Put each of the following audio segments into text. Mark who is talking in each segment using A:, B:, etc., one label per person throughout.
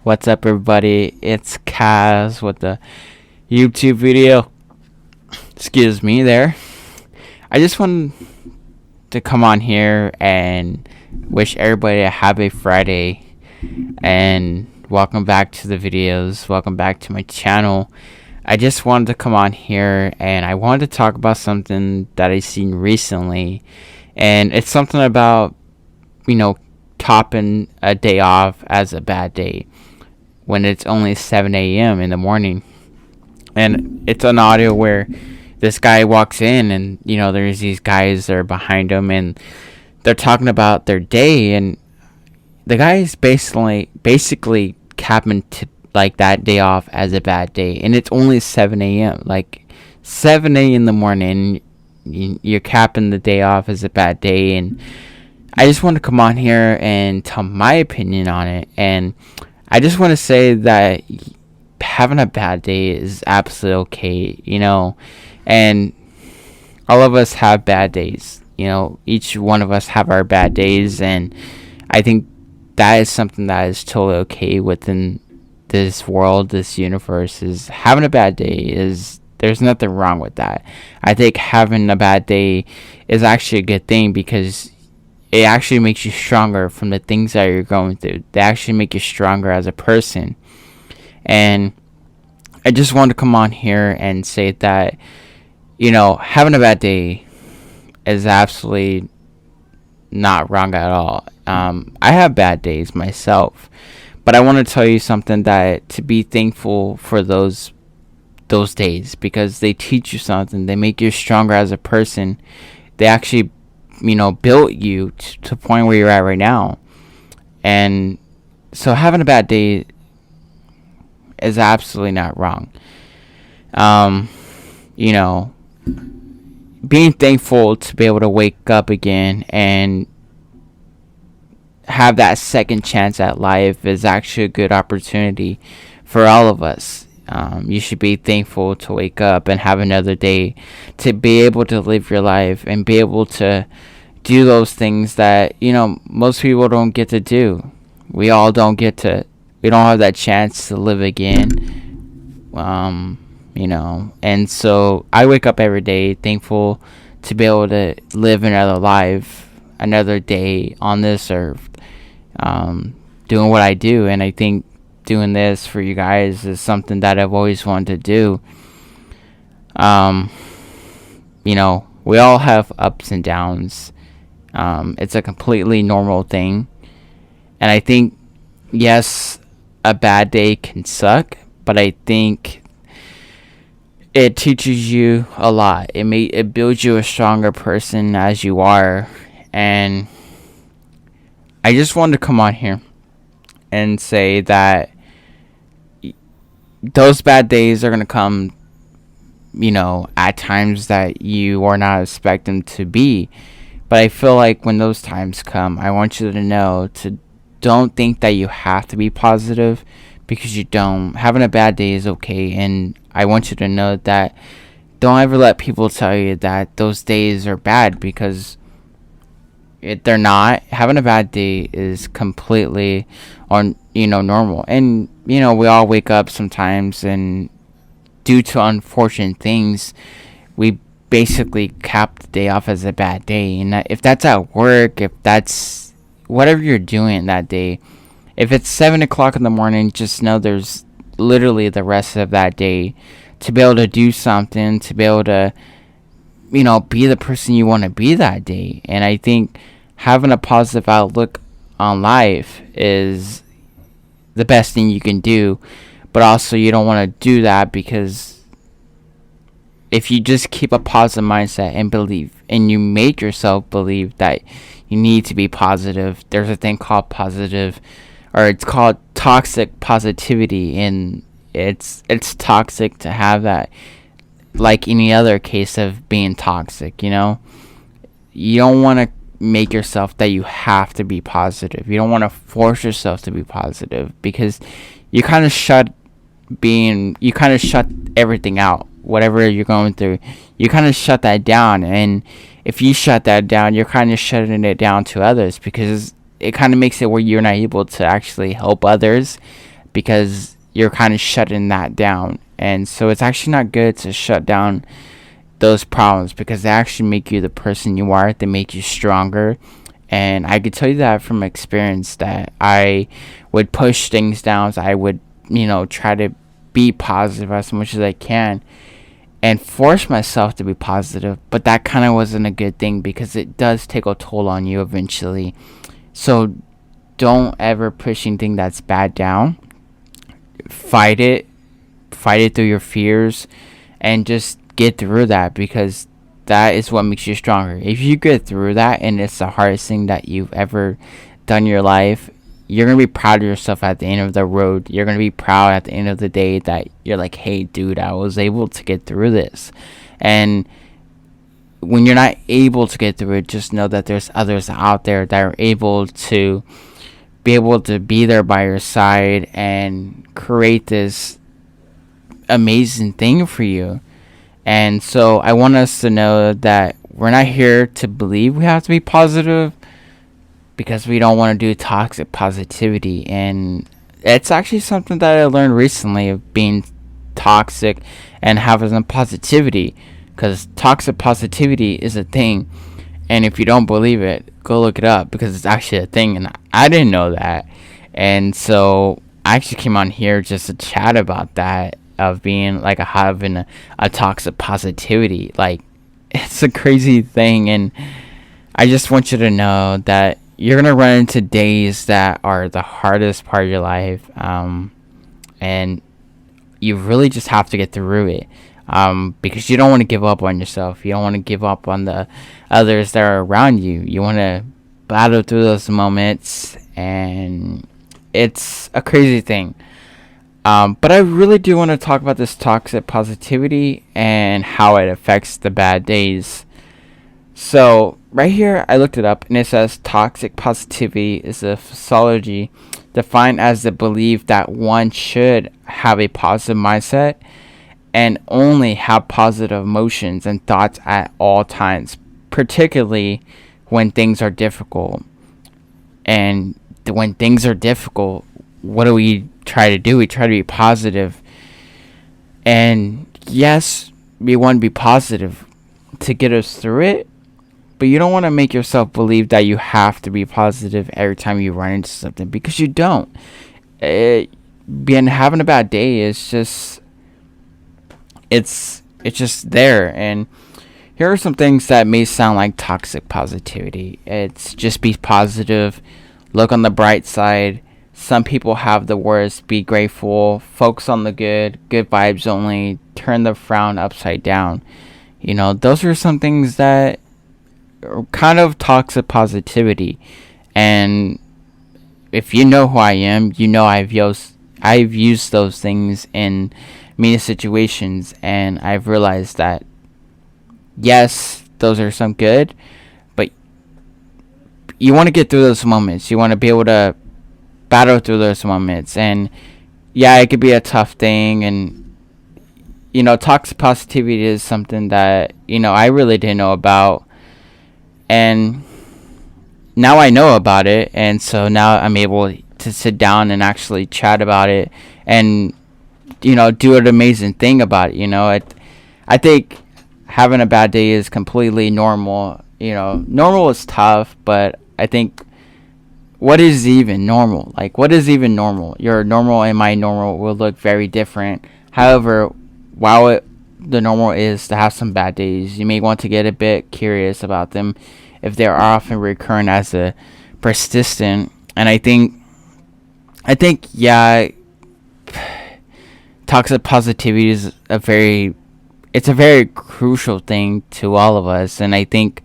A: What's up, everybody? It's Kaz with the YouTube video. Excuse me there. I just wanted to come on here and wish everybody a happy Friday. And welcome back to the videos. Welcome back to my channel. I just wanted to come on here and I wanted to talk about something that I seen recently. And it's something about, topping a day off as a bad day when it's only 7 a.m. in the morning. And it's an audio where this guy walks in and, there's these guys that are behind him and they're talking about their day. And the guy is basically capping like that day off as a bad day. And it's only 7 a.m. Like 7 a.m. in the morning, you're capping the day off as a bad day. And I just want to come on here and tell my opinion on it. And I just want to say that having a bad day is absolutely okay, and all of us have bad days. Each one of us have our bad days, and I think that is something that is totally okay within this world, this universe. Is having a bad day there's nothing wrong with that. I think having a bad day is actually a good thing because it actually makes you stronger from the things that you're going through. They actually make you stronger as a person. And I just wanted to come on here and say that, having a bad day is absolutely not wrong at all. I have bad days myself, but I want to tell you something, that to be thankful for those days, because they teach you something. They make you stronger as a person. They actually built you to the point where you're at right now. And so having a bad day is absolutely not wrong. Being thankful to be able to wake up again and have that second chance at life is actually a good opportunity for all of us. You should be thankful to wake up and have another day, to be able to live your life and be able to do those things that most people don't get to do. We don't have that chance to live again. And so I wake up every day thankful to be able to live another life, another day on this earth, doing what I do. And I think doing this for you guys is something that I've always wanted to do. We all have ups and downs. It's a completely normal thing. And I think, yes, a bad day can suck, but I think it teaches you a lot. It builds you a stronger person as you are. And I just wanted to come on here and say that those bad days are going to come, at times that you are not expecting to be. But I feel like when those times come, I want you to know to don't think that you have to be positive, because you don't. Having a bad day is okay. And I want you to know that don't ever let people tell you that those days are bad, because they're not. Having a bad day is completely normal. And we all wake up sometimes, and due to unfortunate things, we basically cap the day off as a bad day. And if that's at work, if that's whatever you're doing that day, if it's 7 o'clock in the morning, just know there's literally the rest of that day to be able to do something, to be able to be the person you want to be that day. And I think having a positive outlook on life is the best thing you can do. But also, you don't want to do that, because if you just keep a positive mindset and believe, and you make yourself believe that you need to be positive, there's a thing called it's called toxic positivity, and it's toxic to have that, like any other case of being toxic. You don't want to make yourself that you have to be positive. You don't want to force yourself to be positive, because you kind of shut everything out. Whatever you're going through, you kind of shut that down. And if you shut that down, you're kind of shutting it down to others, because it kind of makes it where you're not able to actually help others because you're kind of shutting that down. And so it's actually not good to shut down those problems, because they actually make you the person you are. They make you stronger. And I could tell you that from experience, that I would push things down. So I would, try to be positive as much as I can and force myself to be positive. But that kind of wasn't a good thing, because it does take a toll on you eventually. So don't ever push anything that's bad down. Fight it through your fears, and just get through that, because that is what makes you stronger. If you get through that and it's the hardest thing that you've ever done in your life, you're going to be proud of yourself at the end of the road. You're going to be proud at the end of the day that you're like, hey dude, I was able to get through this. And when you're not able to get through it, just know that there's others out there that are able to be there by your side and create this amazing thing for you. And so I want us to know that we're not here to believe we have to be positive, because we don't want to do toxic positivity. And it's actually something that I learned recently, of being toxic and having some positivity, because toxic positivity is a thing. And if you don't believe it, go look it up, because it's actually a thing, and I didn't know that. And so I actually came on here just to chat about that, of being like having a toxic positivity. Like, it's a crazy thing. And I just want you to know that you're gonna run into days that are the hardest part of your life, and you really just have to get through it, because you don't want to give up on yourself. You don't want to give up on the others that are around you. You want to battle through those moments, and it's a crazy thing. But I really do want to talk about this toxic positivity and how it affects the bad days. So right here, I looked it up, and it says toxic positivity is a physiology defined as the belief that one should have a positive mindset and only have positive emotions and thoughts at all times, particularly when things are difficult. And when things are difficult, what do we try to do? We try to be positive. And yes, we want to be positive to get us through it, but you don't want to make yourself believe that you have to be positive every time you run into something, because you don't. Having a bad day is just, it's just there. And here are some things that may sound like toxic positivity. It's just be positive, look on the bright side. Some people have the words: be grateful, focus on the good vibes only, turn the frown upside down. Those are some things that are kind of toxic positivity. And if you know who I am, I've used those things in many situations, and I've realized that yes, those are some good, but you want to get through those moments. You want to be able to battle through those moments. And yeah, it could be a tough thing. And toxic positivity is something that I really didn't know about, and now I know about it. And so now I'm able to sit down and actually chat about it, and do an amazing thing about it. I think having a bad day is completely normal. Normal is tough, but I think, what is even normal? Like, what is even normal? Your normal and my normal will look very different. However, while the normal is to have some bad days, you may want to get a bit curious about them, if they are often recurrent as a persistent. And I think yeah, toxic positivity is a very crucial thing to all of us. And I think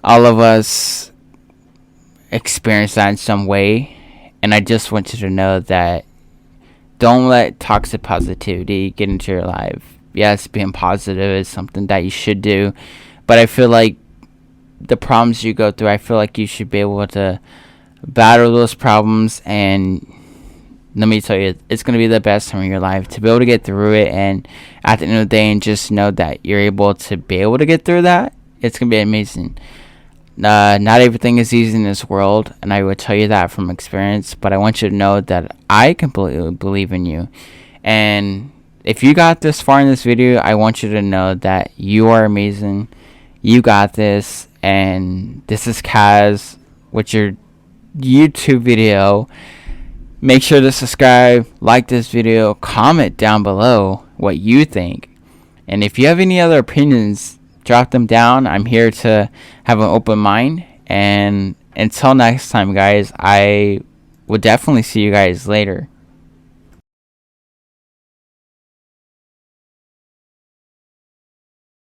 A: all of us experience that in some way. And I just want you to know that don't let toxic positivity get into your life. Yes, being positive is something that you should do, but I feel like the problems you go through, I feel like you should be able to battle those problems. And let me tell you, it's going to be the best time of your life to be able to get through it. And at the end of the day, and just know that you're able to be able to get through that, it's going to be amazing. Not everything is easy in this world, and I would tell you that from experience, but I want you to know that I completely believe in you. And if you got this far in this video, I want you to know that you are amazing. You got this. And this is Kaz with your YouTube video. Make sure to subscribe, like this video, comment down below what you think. And if you have any other opinions, drop them down. I'm here to have an open mind. And until next time, guys, I will definitely see you guys later.